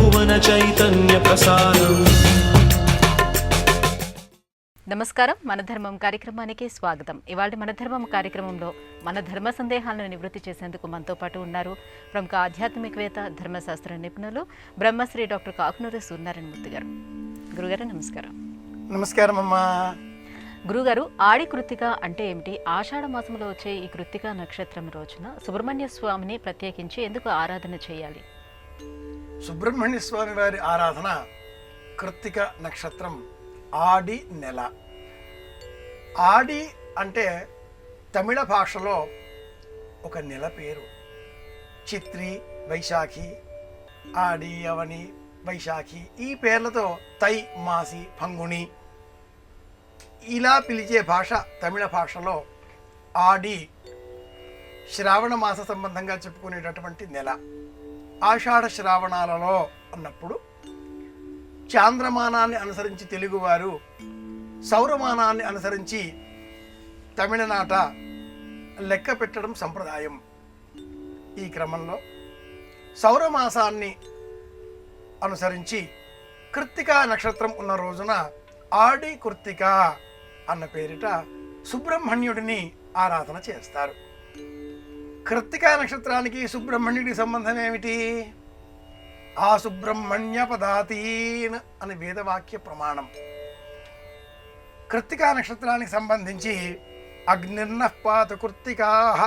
భువన చైతన్య ప్రసారం. నమస్కారం, మన ధర్మం కార్యక్రమానికి స్వాగతం. ఇవాళ మన ధర్మం కార్యక్రమంలో మన ధర్మ సందేహాలను నివృత్తి చేసేందుకు మనతో పాటు ఉన్నారు ప్రముఖ ఆధ్యాత్మికవేత్త, ధర్మశాస్త్ర నిపుణులు బ్రహ్మశ్రీ డాక్టర్ కాకునూరి సూర్యనారాయణ మూర్తి గారు. గురుగారు నమస్కారం. నమస్కారం అమ్మా. గురుగారు, ఆడి కృత్తిక అంటే ఏమిటి? ఆషాఢ మాసంలో వచ్చే ఈ కృత్తిక నక్షత్రం రోజున సుబ్రహ్మణ్య స్వామిని ప్రత్యేకించి ఎందుకు ఆరాధన చేయాలి? సుబ్రహ్మణ్య స్వామి వారి ఆరాధన కృత్తిక నక్షత్రం ఆడి నెల. ఆడి అంటే తమిళ భాషలో ఒక నెల పేరు. చిత్రి, వైశాఖి, ఆడి, అవని, వైశాఖి ఈ పేర్లతో తై, మాసి, పంగుణి ఇలా పిలిచే భాష తమిళ భాషలో. ఆడి శ్రావణ మాస సంబంధంగా చెప్పుకునేటటువంటి నెల. ఆషాఢ శ్రావణాలలో అన్నప్పుడు చాంద్రమానాన్ని అనుసరించి తెలుగువారు, సౌరమానాన్ని అనుసరించి తమిళనాట లెక్క పెట్టడం సంప్రదాయం. ఈ క్రమంలో సౌరమాసాన్ని అనుసరించి కృత్తికా నక్షత్రం ఉన్న రోజున ఆడి కృత్తిక అన్న పేరిట సుబ్రహ్మణ్యుడిని ఆరాధన చేస్తారు. కృత్తికా నక్షత్రానికి సుబ్రహ్మణ్యుడికి సంబంధం ఏమిటి? ఆ సుబ్రహ్మణ్య పదాతీన్ అని వేదవాక్య ప్రమాణం. కృత్తికా నక్షత్రానికి సంబంధించి అగ్నిర్నః పాతు కృత్తికాః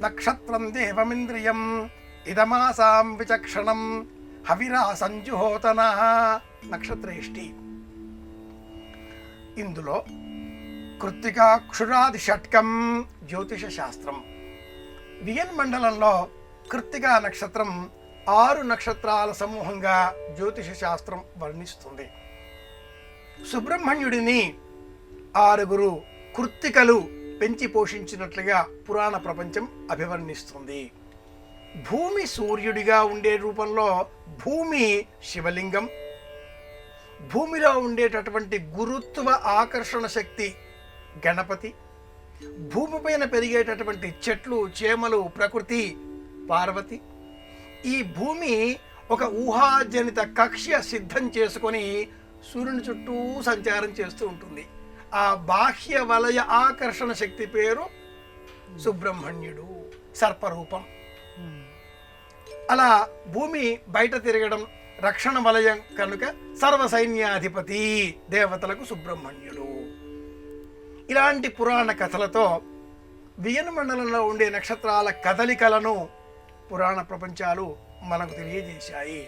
నక్షత్రం దేవమింద్రియం ఇదమాసాం విచక్షణం హవిరా సంజుహోతన నక్షత్రేష్టి. ఇందులో కృత్తికాక్షురాది షట్కం జ్యోతిష శాస్త్రం. వియన్ మండలంలో కృత్తికా నక్షత్రం 6 నక్షత్రాల సమూహంగా జ్యోతిష శాస్త్రం వర్ణిస్తుంది. సుబ్రహ్మణ్యుడిని 6 కృత్తికలు పెంచి పోషించినట్లుగా పురాణ ప్రపంచం అభివర్ణిస్తుంది. భూమి సూర్యుడిగా ఉండే రూపంలో భూమి శివలింగం, భూమిలో ఉండేటటువంటి గురుత్వ ఆకర్షణ శక్తి గణపతి, భూమిపైన పెరిగేటటువంటి చెట్లు, చేమలు, ప్రకృతి పార్వతి. ఈ భూమి ఒక ఊహాజనిత కక్ష్య సిద్ధం చేసుకొని సూర్యుని చుట్టూ సంచారం చేస్తూ ఉంటుంది. ఆ బాహ్య వలయ ఆకర్షణ శక్తి పేరు సుబ్రహ్మణ్యుడు, సర్పరూపం. అలా భూమి బయట తిరగడం రక్షణ వలయం కనుక సర్వసైన్యాధిపతి దేవతలకు సుబ్రహ్మణ్యుడు. ఇలాంటి పురాణ కథలతో వియన్ మండలంలో ఉండే నక్షత్రాల కదలికలను పురాణ ప్రపంచాలు మనకు తెలియజేశాయి.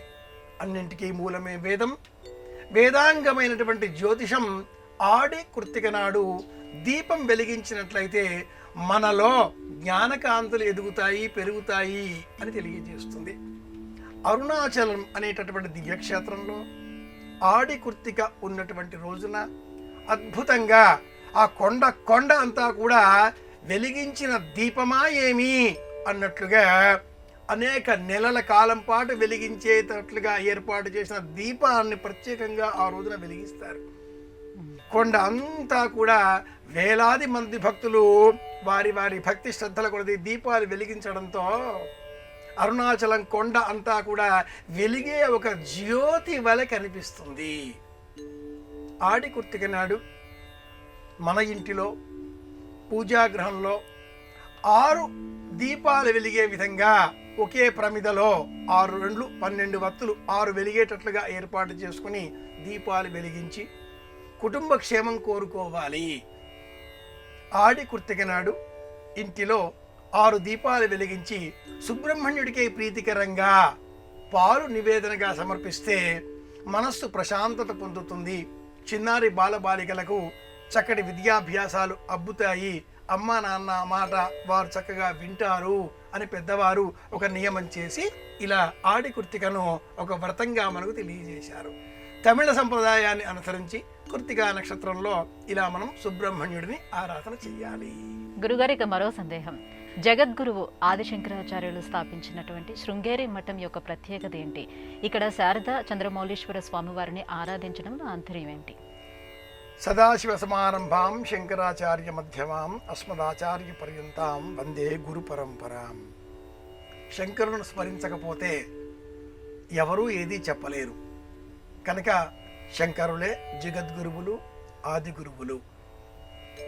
అన్నింటికీ మూలమే వేదం. వేదాంగమైనటువంటి జ్యోతిషం ఆడి కృత్తిక నాడు దీపం వెలిగించినట్లయితే మనలో జ్ఞానకాంతులు ఎదుగుతాయి, పెరుగుతాయి అని తెలియజేస్తుంది. అరుణాచలం అనేటటువంటి దివ్యక్షేత్రంలో ఆడి కృత్తిక ఉన్నటువంటి రోజున అద్భుతంగా ఆ కొండ అంతా కూడా వెలిగించిన దీపమా ఏమి అన్నట్లుగా అనేక నెలల కాలం పాటు వెలిగించేటట్లుగా ఏర్పాటు చేసిన దీపాన్ని ప్రత్యేకంగా ఆ రోజున వెలిగిస్తారు. కొండ అంతా కూడా వేలాది మంది భక్తులు వారి వారి భక్తి శ్రద్ధల కొలది దీపాలు వెలిగించడంతో అరుణాచలం కొండ అంతా కూడా వెలిగే ఒక జ్యోతి వలె కనిపిస్తుంది. ఆడి కృత్తిక నాడు మన ఇంటిలో పూజాగృహంలో 6 దీపాలు వెలిగే విధంగా ఒకే ప్రమిదలో 6 2 12 వత్తులు 6 వెలిగేటట్లుగా ఏర్పాటు చేసుకుని దీపాలు వెలిగించి కుటుంబ క్షేమం కోరుకోవాలి. ఆడి కృత్తిక నాడు ఇంటిలో 6 దీపాలు వెలిగించి సుబ్రహ్మణ్యుడికి ప్రీతికరంగా పాలు నివేదనగా సమర్పిస్తే మనస్సు ప్రశాంతత పొందుతుంది. చిన్నారి బాలబాలికలకు చక్కటి విద్యాభ్యాసాలు అబ్బుతాయి. అమ్మ నాన్న మాట వారు చక్కగా వింటారు అని పెద్దవారు ఒక నియమం చేసి ఇలా ఆడి కృత్తికను ఒక వ్రతంగా మనకు తెలియజేశారు. తమిళ సంప్రదాయాన్ని అనుసరించి కృత్తికా నక్షత్రంలో ఇలా మనం సుబ్రహ్మణ్యుడిని ఆరాధన చెయ్యాలి. గురుగారికి మరో సందేహం. జగద్గురువు ఆదిశంకరాచార్యులు స్థాపించినటువంటి శృంగేరి మఠం యొక్క ప్రత్యేకత ఏంటి? ఇక్కడ శారద చంద్రమౌళీశ్వర స్వామివారిని ఆరాధించడంలో ఆంతర్యం ఏంటి? సదాశివ సమారంభాం శంకరాచార్య మధ్యమాం అస్మదాచార్య పర్యంతాం వందే గురు పరంపరాం. శంకరులను స్మరించకపోతే ఎవరూ ఏదీ చెప్పలేరు. కనుక శంకరులే జగద్గురువులు, ఆది గురువులు.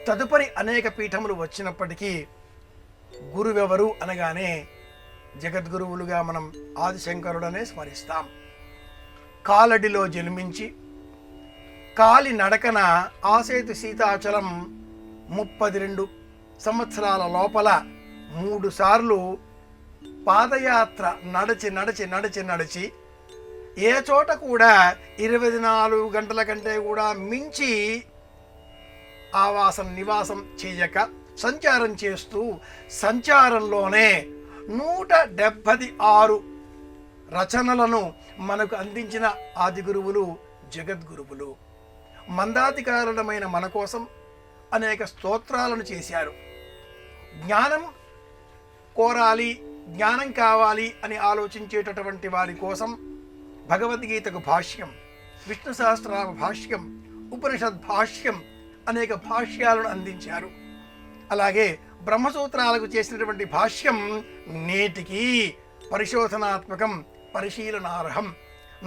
తదుపరి అనేక పీఠములు వచ్చినప్పటికీ గురువెవరు అనగానే జగద్గురువులుగా మనం ఆదిశంకరుడనే స్మరిస్తాం. కాలడిలో జన్మించి కాలి నడకన ఆసేతు సీతాచలం 32 సంవత్సరాల లోపల 3 సార్లు పాదయాత్ర నడిచి ఏ చోట కూడా 24 గంటల కంటే కూడా మించి ఆవాసం నివాసం చేయక సంచారం చేస్తూ సంచారంలోనే 176 రచనలను మనకు అందించిన ఆది గురువులు జగద్గురువులు. మందాధికారులమైన మన కోసం అనేక స్తోత్రాలను చేశారు. జ్ఞానం కోరాలి, జ్ఞానం కావాలి అని ఆలోచించేటటువంటి వారి కోసం భగవద్గీతకు భాష్యం, విష్ణు సహస్రనామ భాష్యం, ఉపనిషద్ భాష్యం అనేక భాష్యాలను అందించారు. అలాగే బ్రహ్మసూత్రాలకు చేసినటువంటి భాష్యం నేటికి పరిశోధనాత్మకం, పరిశీలనార్హం.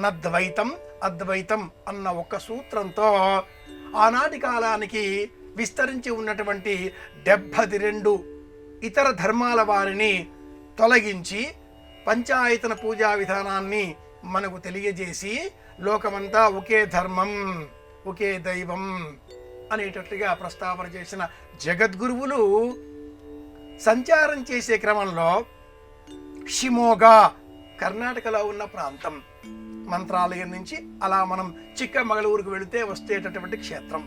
నద్వైతం అద్వైతం అన్న ఒక్క సూత్రంతో ఆనాటి కాలానికి విస్తరించి ఉన్నటువంటి 72 ఇతర ధర్మాల వారిని తొలగించి పంచాయతన పూజా విధానాన్ని మనకు తెలియజేసి లోకమంతా ఒకే ధర్మం, ఒకే దైవం అనేటట్లుగా ప్రస్తావన చేసిన జగద్గురువులు సంచారం చేసే క్రమంలో షిమోగా కర్ణాటకలో ఉన్న ప్రాంతం, మంత్రాలయం నుంచి అలా మనం చిక్కమగళూరుకు వెళితే వచ్చేటటువంటి క్షేత్రం.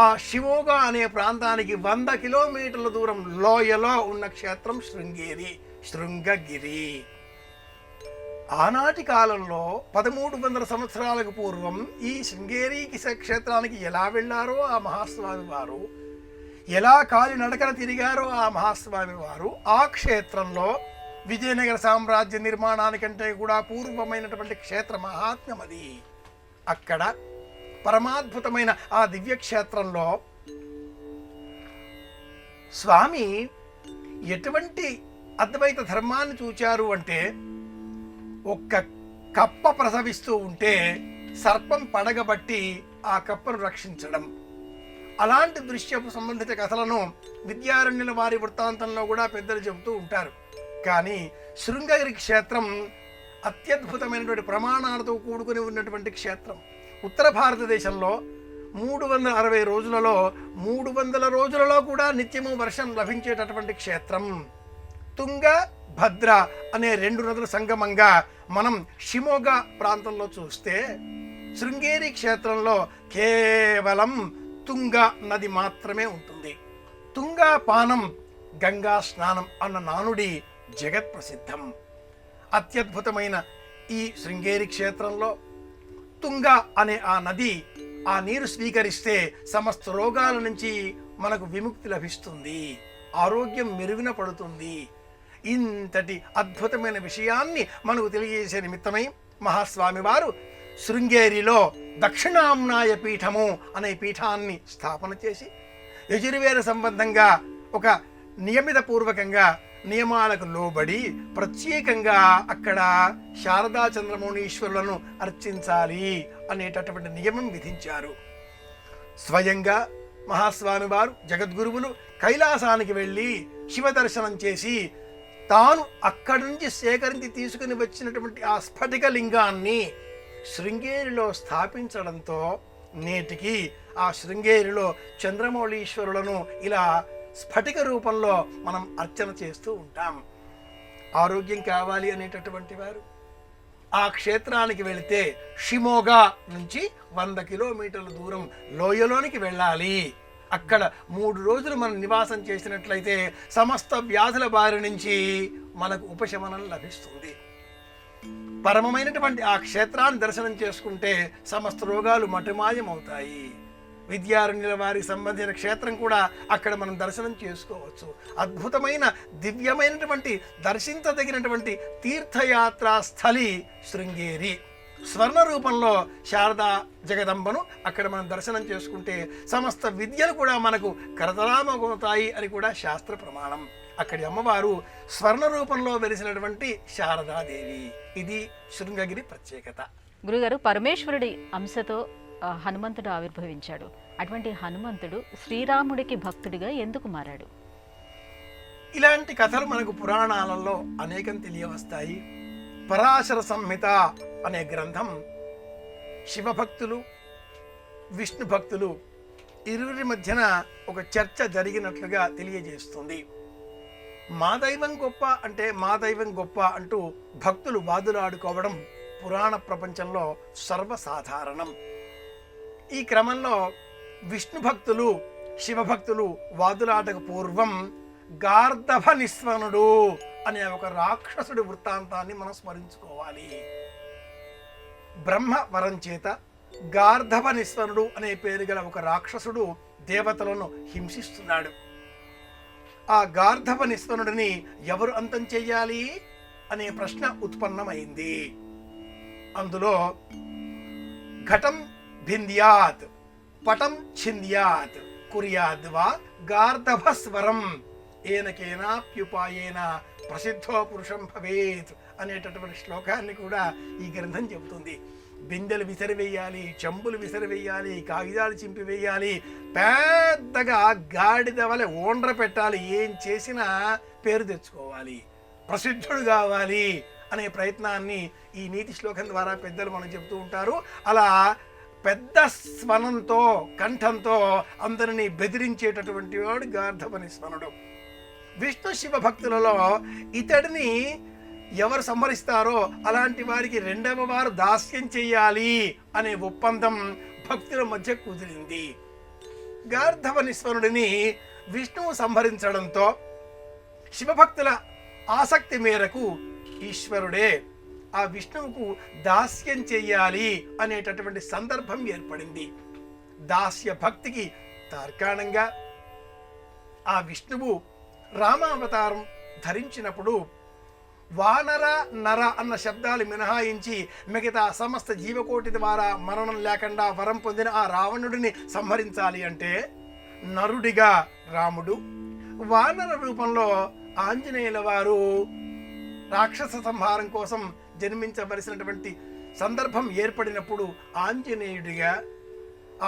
ఆ షిమోగా అనే ప్రాంతానికి 100 కిలోమీటర్ల దూరం లోయలో ఉన్న క్షేత్రం శృంగగిరి. ఆనాటి కాలంలో 1300 సంవత్సరాలకు పూర్వం ఈ శృంగేరి క్షేత్రానికి ఎలా వెళ్ళారో ఆ మహాస్వామి వారు, ఎలా కాలి నడకన తిరిగారో ఆ మహాస్వామి వారు, ఆ క్షేత్రంలో విజయనగర సామ్రాజ్య నిర్మాణానికంటే కూడా పూర్వమైనటువంటి క్షేత్ర మహాత్మ్యం అది. అక్కడ పరమాద్భుతమైన ఆ దివ్యక్షేత్రంలో స్వామి ఎటువంటి అద్వైత ధర్మాన్ని చూచారు అంటే, ఒక్క కప్ప ప్రసవిస్తూ ఉంటే సర్పం పడగబట్టి ఆ కప్పను రక్షించడం. అలాంటి దృశ్యపు సంబంధిత కథలను విద్యారణ్యుల వారి వృత్తాంతంలో కూడా పెద్దలు చెబుతూ ఉంటారు. కానీ శృంగగిరి క్షేత్రం అత్యద్భుతమైనటువంటి ప్రమాణాలతో కూడుకుని ఉన్నటువంటి క్షేత్రం. ఉత్తర భారతదేశంలో 360 రోజులలో 300 రోజులలో కూడా నిత్యము వర్షం లభించేటటువంటి క్షేత్రం. తుంగ, భద్ర అనే 2 నదుల సంగమంగా మనం షిమోగా ప్రాంతంలో చూస్తే, శృంగేరి క్షేత్రంలో కేవలం తుంగ నది మాత్రమే ఉంటుంది. తుంగా పానం గంగా స్నానం అన్న నానుడి జగత్ ప్రసిద్ధం. అత్యద్భుతమైన ఈ శృంగేరి క్షేత్రంలో తుంగ అనే ఆ నది, ఆ నీరు స్వీకరిస్తే సమస్త రోగాల నుంచి మనకు విముక్తి లభిస్తుంది, ఆరోగ్యం మెరుగున పడుతుంది. ఇంతటి అద్భుతమైన విషయాన్ని మనకు తెలియజేసే నిమిత్తమై మహాస్వామి వారు శృంగేరిలో దక్షిణామ్నాయ పీఠము అనే పీఠాన్ని స్థాపన చేసి యజుర్వేద సంబంధంగా ఒక నియమిత పూర్వకంగా నియమాలకు లోబడి ప్రత్యేకంగా అక్కడ శారదా చంద్రమౌళీశ్వరులను అర్చించాలి అనేటటువంటి నియమం విధించారు. స్వయంగా మహాస్వామి వారు జగద్గురువులు కైలాసానికి వెళ్ళి శివ దర్శనం చేసి తాను అక్కడి నుంచి సేకరించి తీసుకుని వచ్చినటువంటి ఆ స్ఫటిక లింగాన్ని శృంగేరిలో స్థాపించడంతో నేటికి ఆ శృంగేరిలో చంద్రమౌళీశ్వరులను ఇలా స్ఫటిక రూపంలో మనం అర్చన చేస్తూ ఉంటాం. ఆరోగ్యం కావాలి అనేటటువంటి వారు ఆ క్షేత్రానికి వెళితే షిమోగా నుంచి 100 కిలోమీటర్ల దూరం లోయలోనికి వెళ్ళాలి. అక్కడ 3 రోజులు మనం నివాసం చేసినట్లయితే సమస్త వ్యాధుల బారి నుంచి మనకు ఉపశమనం లభిస్తుంది. పరమమైనటువంటి ఆ క్షేత్రాన్ని దర్శనం చేసుకుంటే సమస్త రోగాలు మటుమాయమవుతాయి. విద్యారణ్యుల వారికి సంబంధించిన క్షేత్రం కూడా అక్కడ మనం దర్శనం చేసుకోవచ్చు. అద్భుతమైన దివ్యమైనటువంటి దర్శించదగినటువంటి తీర్థయాత్రా స్థలి శృంగేరి. స్వర్ణ రూపంలో శారదా జగదంబను అక్కడ మనం దర్శనం చేసుకుంటే సమస్త విద్యలు కూడా మనకు కరతలామవుతాయి అని కూడా శాస్త్ర ప్రమాణం. అక్కడి అమ్మవారు స్వర్ణ రూపంలో వెలిసినటువంటి శారదాదేవి. ఇది శృంగగిరి ప్రత్యేకత. గురుగారు, పరమేశ్వరుడి అంశతో హనుమంతుడు ఆవిర్భవించాడు. అటువంటి హనుమంతుడు శ్రీరాముడికి భక్తుడిగా ఎందుకు మారాడు? ఇలాంటి కథలు మనకు పురాణాలలో అనేకం తెలియవస్తాయి. పరాశర సంహిత అనే గ్రంథం శివభక్తులు విష్ణు భక్తులు ఇరువురి మధ్యన ఒక చర్చ జరిగినట్లుగా తెలియజేస్తుంది. మా దైవం గొప్ప అంటే మా దైవం గొప్ప అంటూ భక్తులు వాదులాడుకోవడం పురాణ ప్రపంచంలో సర్వసాధారణం. ఈ క్రమంలో విష్ణు భక్తులు శివభక్తులు వాదులాటకు పూర్వం గార్ధభ నిస్వనుడు అనే ఒక రాక్షసుడి వృత్తాంతాన్ని మనం స్మరించుకోవాలి. బ్రహ్మ వరం చేత గార్ధభ నిస్వనుడు అనే పేరు గల ఒక రాక్షసుడు దేవతలను హింసిస్తున్నాడు. ఆ గార్ధభ నిస్వనుడిని ఎవరు అంతం చెయ్యాలి అనే ప్రశ్న ఉత్పన్నమైంది. అందులో ఘటం భింద్యాత్ పటం ఛింద్యాత్ కుర్యాద్వా గార్ధభ స్వరం ఏనకేనాప్యుపాయేన ప్రసిద్ధో పురుషం భవేత్ అనేటటువంటి శ్లోకాన్ని కూడా ఈ గ్రంథం చెబుతుంది. బిందెలు విసిరివేయాలి, చెంబులు విసిరివేయాలి, కాగితాలు చింపివేయాలి, పెద్దగా గాడిద వలె ఓండ్ర పెట్టాలి, ఏం చేసినా పేరు తెచ్చుకోవాలి, ప్రసిద్ధుడు కావాలి అనే ప్రయత్నాన్ని ఈ నీతి శ్లోకం ద్వారా పెద్దలు మనం చెబుతూ ఉంటారు. అలా పెద్ద స్వనంతో కంఠంతో అందరినీ బెదిరించేటటువంటి వాడు గార్ధపని స్వనుడు. విష్ణు శివ భక్తులలో ఇతడిని ఎవరు సంహరిస్తారో అలాంటి వారికి రెండవ వారు దాస్యం చెయ్యాలి అనే ఒప్పందం భక్తుల మధ్య కుదిరింది. గార్ధవనిస్వరుడిని విష్ణువు సంహరించడంతో శివభక్తుల ఆసక్తి మేరకు ఈశ్వరుడే ఆ విష్ణువుకు దాస్యం చెయ్యాలి అనేటటువంటి సందర్భం ఏర్పడింది. దాస్య భక్తికి తార్కాణంగా ఆ విష్ణువు రామావతారం ధరించినప్పుడు వానర నర అన్న శబ్దాలు మినహాయించి మిగతా సమస్త జీవకోటి ద్వారా మరణం లేకుండా వరం పొందిన ఆ రావణుడిని సంహరించాలి అంటే నరుడిగా రాముడు, వానర రూపంలో ఆంజనేయుల వారు రాక్షస సంహారం కోసం జన్మించవలసినటువంటి సందర్భం ఏర్పడినప్పుడు ఆంజనేయుడిగా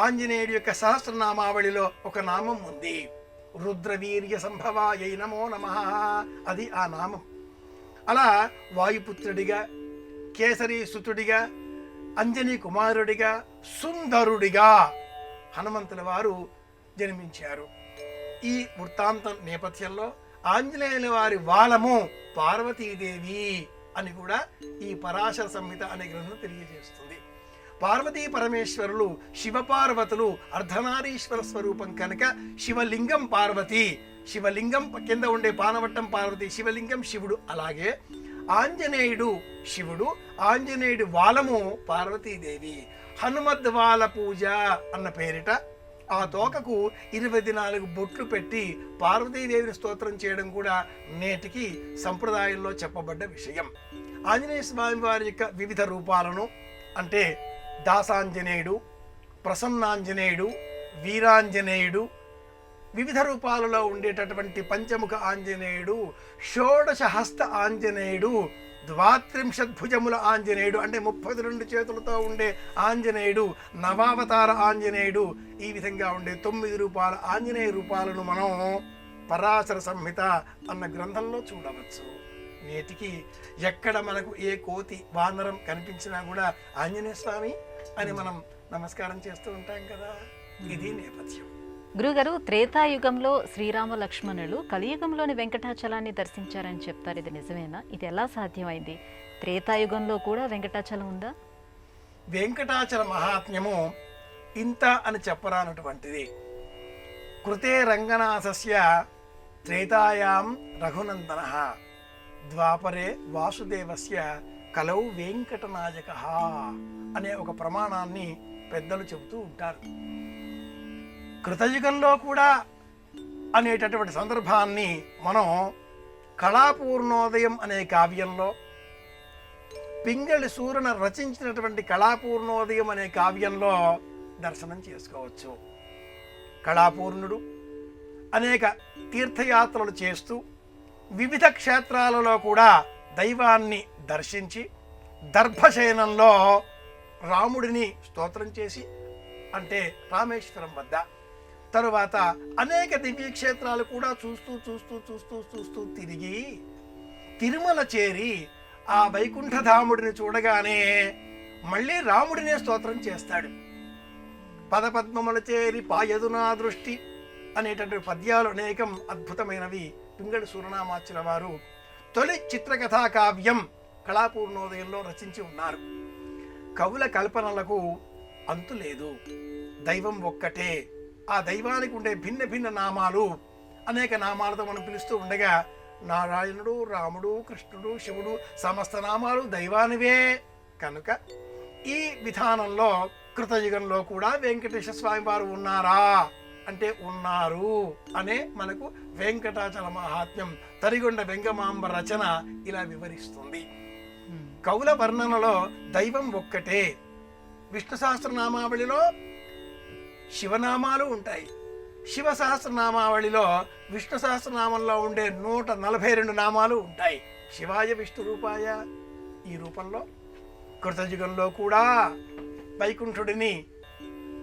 ఆంజనేయుడి యొక్క సహస్రనామావళిలో ఒక నామం ఉంది. రుద్రవీర్య సంభవాయై నమో నమః, అది ఆ నామం. అలా వాయుపుత్రుడిగా, కేసరి సుతుడిగా, అంజనీ కుమారుడిగా, సుందరుడిగా హనుమంతుల వారు జన్మించారు. ఈ వృత్తాంతం నేపథ్యంలో ఆంజనేయుల వారి వాలము పార్వతీదేవి అని కూడా ఈ పరాశర సంహిత అనే గ్రంథం తెలియజేస్తుంది. పార్వతీ పరమేశ్వరులు శివపార్వతులు అర్ధనారీశ్వర స్వరూపం కనుక శివలింగం పార్వతి, శివలింగం కింద ఉండే పానవట్టం పార్వతి, శివలింగం శివుడు. అలాగే ఆంజనేయుడు శివుడు, ఆంజనేయుడి వాలము పార్వతీదేవి. హనుమద్వాల పూజ అన్న పేరిట ఆ తోకకు 24 బొట్లు పెట్టి పార్వతీదేవిని స్తోత్రం చేయడం కూడా నేటికి సంప్రదాయంలో చెప్పబడ్డ విషయం. ఆంజనేయ స్వామి వారి యొక్క వివిధ రూపాలను అంటే దాసాంజనేయుడు, ప్రసన్నాంజనేయుడు, వీరాంజనేయుడు, వివిధ రూపాలలో ఉండేటటువంటి పంచముఖ ఆంజనేయుడు, షోడశ హస్త ఆంజనేయుడు, ద్వాత్రింశద్భుజముల ఆంజనేయుడు అంటే 32 చేతులతో ఉండే ఆంజనేయుడు, నవావతార ఆంజనేయుడు, ఈ విధంగా ఉండే 9 రూపాల ఆంజనేయ రూపాలను మనం పరాశర సంహిత అన్న గ్రంథంలో చూడవచ్చు. నేటికి ఎక్కడ మనకు ఏ కోతి వానరం కనిపించినా కూడా ఆంజనేయ స్వామి అని మనం నమస్కారం చేస్తూ ఉంటాం కదా. ఇది నేపథ్యం. గురుగారు, త్రేతాయుగంలో శ్రీరామ లక్ష్మణులు కలియుగంలోని వెంకటాచలాన్ని దర్శించారని చెప్తారు. ఇది నిజమేనా? ఇది ఎలా సాధ్యమైంది? త్రేతాయుగంలో కూడా వెంకటాచలం ఉందా? వెంకటాచల మహాత్మ్యము ఇంత అని చెప్పరానటువంటిది. కృతే రంగనాథస్య త్రేతాయాం రఘునందనః ద్వాపరే వాసుదేవస్య కలౌ వెంకటనాయకః అనే ఒక ప్రమాణాన్ని పెద్దలు చెబుతూ ఉంటారు. కృతయుగంలో కూడా అనేటటువంటి సందర్భాన్ని మనం కళాపూర్ణోదయం అనే కావ్యంలో, పింగళి సూరన రచించినటువంటి కళాపూర్ణోదయం అనే కావ్యంలో దర్శనం చేసుకోవచ్చు. కళాపూర్ణుడు అనేక తీర్థయాత్రలు చేస్తూ వివిధ క్షేత్రాలలో కూడా దైవాన్ని దర్శించి దర్భశయనంలో రాముడిని స్తోత్రం చేసి, అంటే రామేశ్వరం వద్ద, తరువాత అనేక దివ్యక్షేత్రాలు కూడా చూస్తూ చూస్తూ చూస్తూ చూస్తూ తిరిగి తిరుమల చేరి ఆ వైకుంఠధాముడిని చూడగానే మళ్ళీ రాముడినే స్తోత్రం చేస్తాడు. పదపద్మముల చేరి పాయదునా దృష్టి అనేటటువంటి పద్యాలు అనేకం అద్భుతమైనవి పింగళి సూరనామాచుల వారు తొలి చిత్రకథా కావ్యం కళాపూర్ణోదయంలో రచించి ఉన్నారు. కవుల కల్పనలకు అంతు లేదు. దైవం ఒక్కటే. ఆ దైవానికి ఉండే భిన్న భిన్న నామాలు, అనేక నామాలతో మనం పిలుస్తూ ఉండగా నారాయణుడు, రాముడు, కృష్ణుడు, శివుడు సమస్త నామాలు దైవానివే. కనుక ఈ విధానంలో కృతయుగంలో కూడా వెంకటేశ్వర స్వామి వారు ఉన్నారా అంటే ఉన్నారు అనే మనకు వెంకటాచల మహాత్మ్యం తరిగొండ వెంగమాంబ రచన ఇలా వివరిస్తుంది. కవుల వర్ణనలో దైవం ఒక్కటే. విష్ణు సహస్రనామావళిలో శివనామాలు ఉంటాయి. శివ సహస్రనామావళిలో విష్ణు సహస్రనామంలో ఉండే 142 నామాలు ఉంటాయి. శివాయ విష్ణు రూపాయ ఈ రూపంలో కృతయుగంలో కూడా వైకుంఠుడిని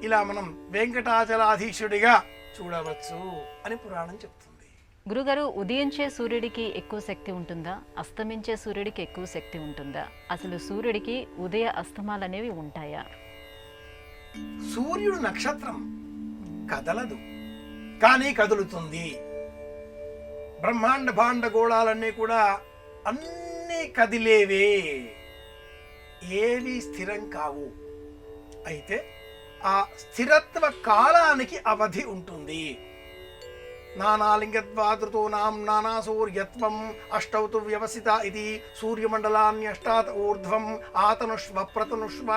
ఇలా మనం వెంకటాచలాధీశుడిగా చూడవచ్చు అని పురాణం చెప్తుంది. గురుగారు, ఉదయించే సూర్యుడికి ఎక్కువ శక్తి ఉంటుందా, అస్తమించే సూర్యుడికి ఎక్కువ శక్తి ఉంటుందా? అసలు సూర్యుడికి ఉదయ అస్తమాలు అనేవి ఉంటాయా? సూర్యుడు నక్షత్రం కదలదు, కానీ కదులుతుంది. బ్రహ్మాండ భాండ గోళాలన్నీ కూడా అన్నీ కదిలేవే, ఏవి స్థిరం కావు. అయితే ఆ స్థిరత్వ కాలానికి అవధి ఉంటుంది. నానాలింగత్వాదృతో నానా సూర్యత్వం అష్టౌతు వ్యవసిత ఇది సూర్యమండలాన్యష్టాత్ ఊర్ధ్వం ఆతనుష్వ ప్రతనుష్వ.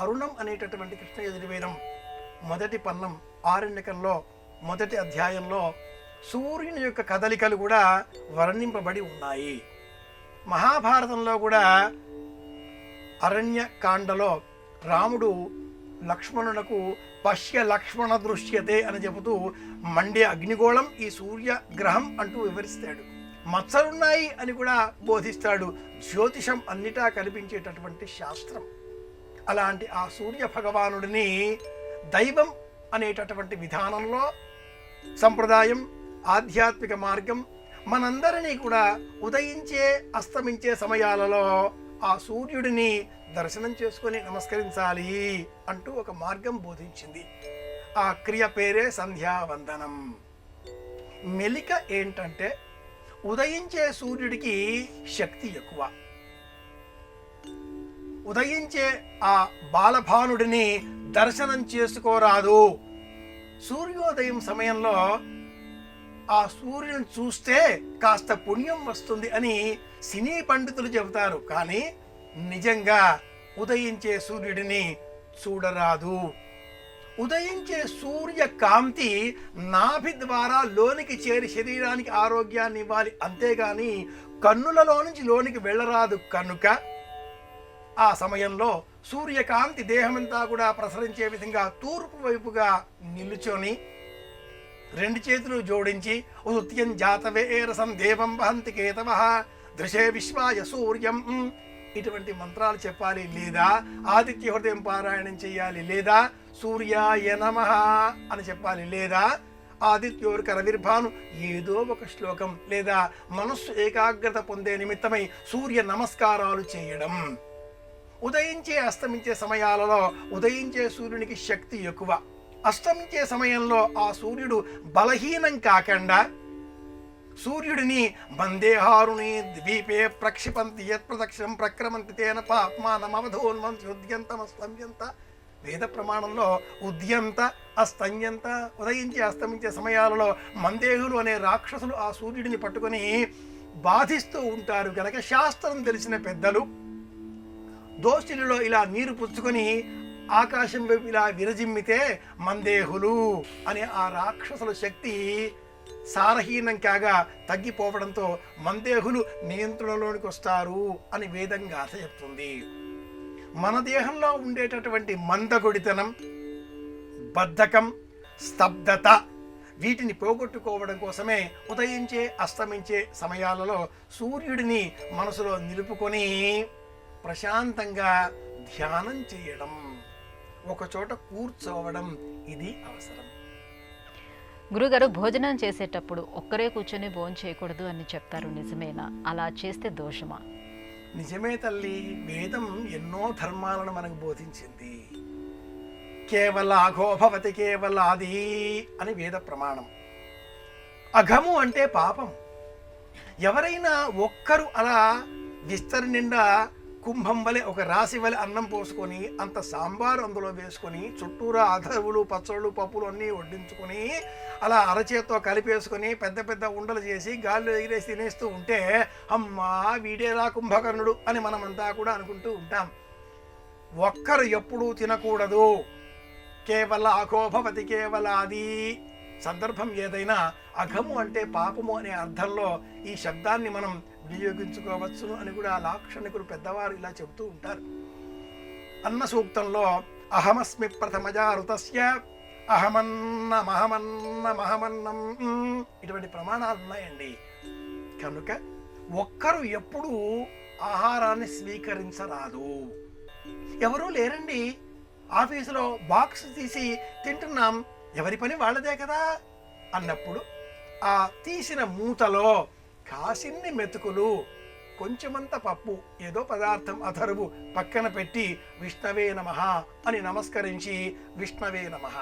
అరుణం అనేటటువంటి కృష్ణ యజుర్వేదం మొదటి పన్నం ఆరణ్యకంలో మొదటి అధ్యాయంలో సూర్యుని యొక్క కదలికలు కూడా వర్ణింపబడి ఉన్నాయి. మహాభారతంలో కూడా అరణ్యకాండలో రాముడు లక్ష్మణులకు పశ్య లక్ష్మణ దృశ్యతే అని చెబుతూ మండే అగ్నిగోళం ఈ సూర్యగ్రహం అంటూ వివరిస్తాడు. మత్సలున్నాయి అని కూడా బోధిస్తాడు. జ్యోతిషం అన్నిటా కనిపించేటటువంటి శాస్త్రం. అలాంటి ఆ సూర్య భగవానుడిని దైవం అనేటటువంటి విధానంలో సంప్రదాయం, ఆధ్యాత్మిక మార్గం మనందరినీ కూడా ఉదయించే అస్తమించే సమయాలలో ఆ సూర్యుడిని దర్శనం చేసుకొని నమస్కరించాలి అంటూ ఒక మార్గం బోధించింది. ఆ క్రియ పేరే సంధ్యావందనం. మెలిక ఏంటంటే ఉదయించే సూర్యుడికి శక్తి ఎక్కువ. ఉదయించే ఆ బాలభానుడిని దర్శనం చేసుకోరాదు. సూర్యోదయం సమయంలో ఆ సూర్యుని చూస్తే కాస్త పుణ్యం వస్తుంది అని సినీ పండితులు చెబుతారు. కానీ నిజంగా ఉదయించే సూర్యుడిని చూడరాదు. ఉదయించే సూర్య కాంతి నాభి ద్వారా లోనికి చేరి శరీరానికి ఆరోగ్యాన్ని ఇవ్వాలి, అంతేగాని కన్నులలో నుంచి లోనికి వెళ్ళరాదు. కనుక ఆ సమయంలో సూర్యకాంతి దేహమంతా కూడా ప్రసరించే విధంగా తూర్పు వైపుగా నిలుచొని 2 చేతులు జోడించి ఉత్యం జాతవేరసం దేవం వహంతి కేతవః దృశే విశ్వాయ సూర్యం ఇటువంటి మంత్రాలు చెప్పాలి, లేదా ఆదిత్య హృదయం పారాయణం చేయాలి, లేదా సూర్యాయ నమః అని చెప్పాలి, లేదా ఆదిత్యోర్కర విర్భాను ఏదో ఒక శ్లోకం, లేదా మనస్సు ఏకాగ్రత పొందే నిమిత్తమై సూర్య నమస్కారాలు చేయడం. ఉదయించే అస్తమించే సమయాలలో ఉదయించే సూర్యునికి శక్తి ఎక్కువ. అస్తమించే సమయంలో ఆ సూర్యుడు బలహీనం కాకుండా సూర్యుడిని మందేహారుని ద్వీపే ప్రక్షిపంతి యత్ప్రదక్షిణం ప్రక్రమంతి తేన పాప్మానమవధోన్వంతి ఉద్యంతమస్తంయంత. వేద ప్రమాణంలో ఉద్యంత అస్తంయంత ఉదయించి అస్తమించే సమయాలలో మందేహులు అనే రాక్షసులు ఆ సూర్యుడిని పట్టుకొని బాధిస్తూ ఉంటారు. గనక శాస్త్రం తెలిసిన పెద్దలు దోసిలిలో ఇలా నీరు పుచ్చుకొని ఆకాశం వైపు ఇలా విరజిమ్మితే మందేహులు అనే ఆ రాక్షసుల శక్తి సారహీనం కాగా తగ్గిపోవడంతో మందేహులు నియంత్రణలోనికి వస్తారు అని వేదం గాథ చెప్తుంది. మన దేహంలో ఉండేటటువంటి మందగొడితనం, బద్ధకం, స్తబ్దత వీటిని పోగొట్టుకోవడం కోసమే ఉదయించే అస్తమించే సమయాలలో సూర్యుడిని మనసులో నిలుపుకొని ప్రశాంతంగా ధ్యానం చేయడం, ఒకచోట కూర్చోవడం ఇది అవసరం. గురుగారు, భోజనం చేసేటప్పుడు ఒక్కరే కూర్చొని భోజనం చేయకూడదు అని చెప్తారు, నిజమేనా? అలా చేస్తే దోషమా? నిజమే తల్లి, వేదం ఎన్నో ధర్మాలను మనకు బోధించింది. కేవల అఘోభవతి కేవలాది అని వేద ప్రమాణం. అఘము అంటే పాపం. ఎవరైనా ఒక్కరు అలా విస్తరి నిండా కుంభం వలె ఒక రాశి వలె అన్నం పోసుకొని అంత సాంబారు అందులో వేసుకొని చుట్టూరా అధర్వులు పచ్చళ్ళు పప్పులు అన్నీ వడ్డించుకొని అలా అరచేత్తో కలిపేసుకొని పెద్ద పెద్ద ఉండలు చేసి గాల్లో ఎగిరేసి తినేస్తూ ఉంటే అమ్మా వీడేలా కుంభకర్ణుడు అని మనమంతా కూడా అనుకుంటూ ఉంటాం. ఒక్కరు ఎప్పుడూ తినకూడదు. కేవల అఘోభవతి కేవలాది. సందర్భం ఏదైనా అఘము అంటే పాపము అనే అర్థంలో ఈ శబ్దాన్ని మనం వినియోగించుకోవచ్చును అని కూడా లాక్షణికులు పెద్దవారు ఇలా చెబుతూ ఉంటారు. అన్న సూక్తంలో అహమస్మి ప్రథమజా ఋతస్య అహమన్నమహమన్నమహమన్నం ఇటువంటి ప్రమాణాలు ఉన్నాయండి. కనుక ఒక్కరు ఎప్పుడూ ఆహారాన్ని స్వీకరించరాదు. ఎవరూ లేరండి, ఆఫీసులో బాక్స్ తీసి తింటున్నాం, ఎవరి పని వాళ్ళదే కదా అన్నప్పుడు ఆ తీసిన మూతలో కాసిన్ని మెతుకులు కొంచెమంత పప్పు ఏదో పదార్థం అధరువు పక్కన పెట్టి విష్ణవే నమః అని నమస్కరించి విష్ణవే నమః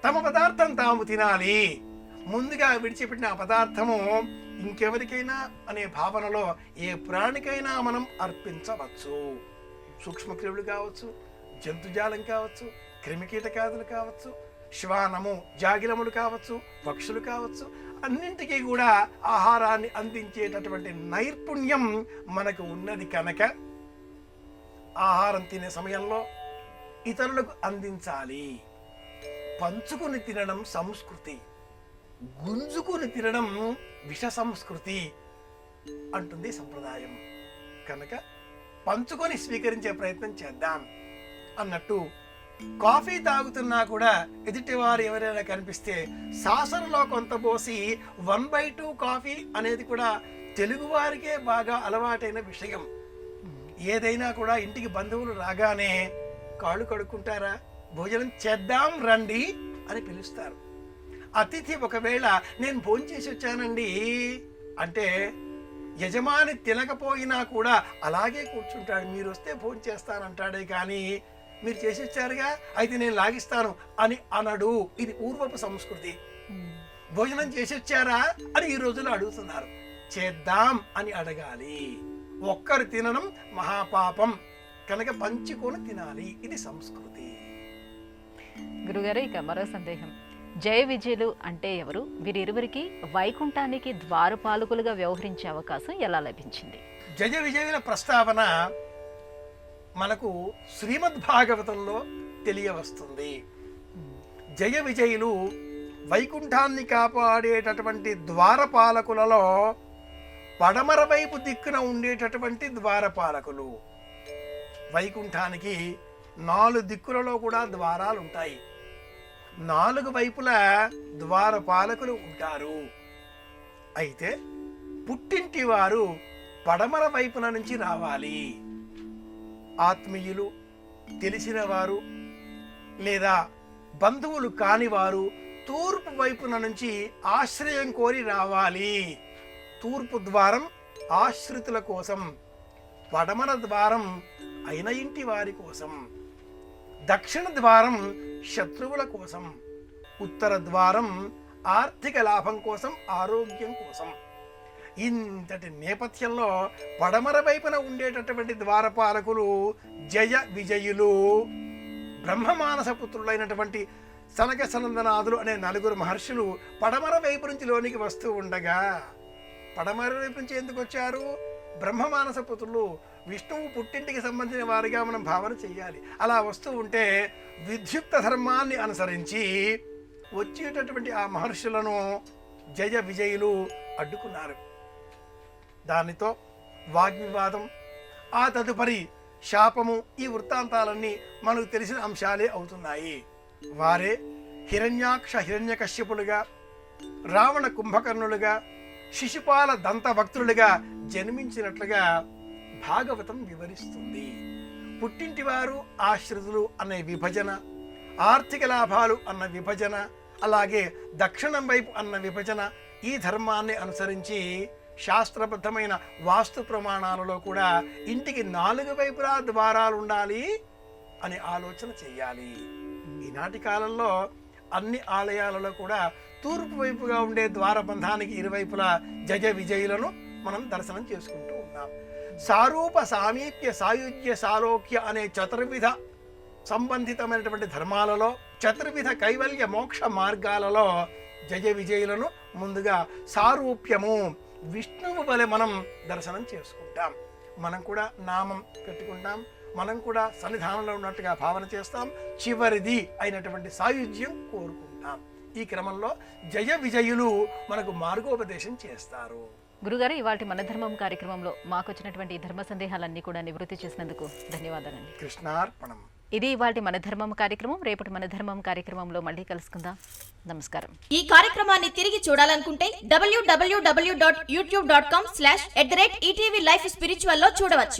తమ పదార్థం తాము తినాలి. ముందుగా విడిచిపెట్టిన ఆ పదార్థము ఇంకెవరికైనా అనే భావనలో ఏ ప్రాణికైనా మనం అర్పించవచ్చు. సూక్ష్మక్రిములు కావచ్చు, జంతుజాలం కావచ్చు, క్రిమికీటకాదులు కావచ్చు, శ్వానము జాగిరములు కావచ్చు, పక్షులు కావచ్చు, అన్నింటికీ కూడా ఆహారాన్ని అందించేటటువంటి నైపుణ్యం మనకు ఉన్నది కనుక ఆహారం తినే సమయంలో ఇతరులకు అందించాలి. పంచుకుని తినడం సంస్కృతి, గుంజుకుని తినడం విష సంస్కృతి అంటుంది సంప్రదాయం. కనుక పంచుకొని స్వీకరించే ప్రయత్నం చేద్దాం అన్నట్టు కాఫీ తాగుతున్నా కూడా ఎదుటివారు ఎవరైనా కనిపిస్తే సాసనలో కొంత పోసి 1/2 కాఫీ అనేది కూడా తెలుగువారికే బాగా అలవాటైన విషయం. ఏదైనా కూడా ఇంటికి బంధువులు రాగానే కాళ్ళు కడుక్కుంటారా, భోజనం చేద్దాం రండి అని పిలుస్తారు. అతిథి ఒకవేళ నేను భోంచేసి వచ్చానండి అంటే యజమాని తినకపోయినా కూడా అలాగే కూర్చుంటాడు. మీరు వస్తే భోంచేస్తానంటాడే కానీ మీరు చేసి వచ్చారుగా అయితే నేను లాగిస్తాను అని అనడు. ఇది పూర్వపు సంస్కృతి. భోజనం చేసి వచ్చారా అని ఈ రోజుల్లో అడుగుతున్నారు. చేద్దాం అని అడగాలి. ఒక్కరు తినడం మహాపాపం కనుక పంచుకొని తినాలి. ఇది సంస్కృతి. గురుగారు, ఇక మరో సందేహం. జయ విజయులు అంటే ఎవరు? వీరిరువురికి వైకుంఠానికి ద్వారపాలకులుగా వ్యవహరించే అవకాశం ఎలా లభించింది? జయ విజయుల ప్రస్తావన మనకు శ్రీమద్భాగవతంలో తెలియవస్తుంది. జయ విజయులు వైకుంఠాన్ని కాపాడేటటువంటి ద్వారపాలకులలో పడమర వైపు దిక్కున ఉండేటటువంటి ద్వారపాలకులు. వైకుంఠానికి 4 దిక్కులలో కూడా ద్వారాలు ఉంటాయి. 4 వైపులా ద్వారపాలకులు ఉంటారు. అయితే పుట్టింటి వారు పడమర వైపున నుంచి రావాలి. ఆత్మీయులు, తెలిసిన వారు లేదా బంధువులు కానివారు తూర్పు వైపున నుంచి ఆశ్రయం కోరి రావాలి. తూర్పు ద్వారం ఆశ్రితుల కోసం, పడమర ద్వారం అయిన ఇంటి వారి కోసం, దక్షిణ ద్వారం శత్రువుల కోసం, ఉత్తర ద్వారం ఆర్థిక లాభం కోసం, ఆరోగ్యం కోసం. ఇంతటి నేపథ్యంలో పడమర వైపున ఉండేటటువంటి ద్వారపాలకులు జయ విజయులు. బ్రహ్మమానస పుత్రులైనటువంటి సనక సనందనాదులు అనే 4 మహర్షులు పడమర వైపు నుంచి లోనికి వస్తూ ఉండగా, పడమర వైపు నుంచి ఎందుకు వచ్చారు? బ్రహ్మమానస పుత్రులు, విష్ణువు పుట్టింటికి సంబంధించిన వారిగా మనం భావన చెయ్యాలి. అలా వస్తూ ఉంటే విద్యుక్త ధర్మాన్ని అనుసరించి వచ్చేటటువంటి ఆ మహర్షులను జయ విజయులు అడ్డుకున్నారు. దానితో వాగ్వివాదం, ఆ తదుపరి శాపము, ఈ వృత్తాంతాలన్నీ మనకు తెలిసిన అంశాలే అవుతున్నాయి. వారే హిరణ్యాక్ష హిరణ్యకశ్యపులుగా, రావణ కుంభకర్ణులుగా, శిశుపాల దంతభక్తులుగా జన్మించినట్లుగా భాగవతం వివరిస్తుంది. పుట్టింటివారు ఆశ్రితులు అనే విభజన, ఆర్థిక లాభాలు అన్న విభజన, అలాగే దక్షిణం వైపు అన్న విభజన, ఈ ధర్మాన్ని అనుసరించి శాస్త్రబద్ధమైన వాస్తు ప్రమాణాలలో కూడా ఇంటికి 4 వైపులా ద్వారాలు ఉండాలి అని ఆలోచన చేయాలి. ఈనాటి కాలంలో అన్ని ఆలయాలలో కూడా తూర్పు వైపుగా ఉండే ద్వారబంధానికి ఇరువైపులా జయ విజయులను మనం దర్శనం చేసుకుంటూ ఉన్నాం. సారూప సామీప్య సాయుజ్య సాలోక్య అనే చతుర్విధ సంబంధితమైనటువంటి ధర్మాలలో, చతుర్విధ కైవల్య మోక్ష మార్గాలలో జయ విజయులను ముందుగా సారూప్యము విష్ణువు వలె మనం దర్శనం చేసుకుంటాం. మనం కూడా నామం పెట్టుకుంటాం, మనం కూడా సన్నిధానంలో ఉన్నట్టుగా భావన చేస్తాం, చివరిది అయినటువంటి సాయుధ్యం కోరుకుంటాం. ఈ క్రమంలో జయ విజయులు మనకు మార్గోపదేశం చేస్తారు. గురుగారు, ఇవాళ మన ధర్మం కార్యక్రమంలో మాకు వచ్చినటువంటి ధర్మ సందేహాలన్నీ కూడా నివృత్తి చేసినందుకు ధన్యవాదాలండి. కృష్ణార్పణం. ఇది ఇవాళ మన ధర్మం కార్యక్రమం. రేపటి మన ధర్మం కార్యక్రమంలో మళ్ళీ కలుసుకుందాం. నమస్కారం. ఈ కార్యక్రమాన్ని తిరిగి చూడాలనుకుంటే www.youtube.com/ETV Life Spiritual లో చూడవచ్చు.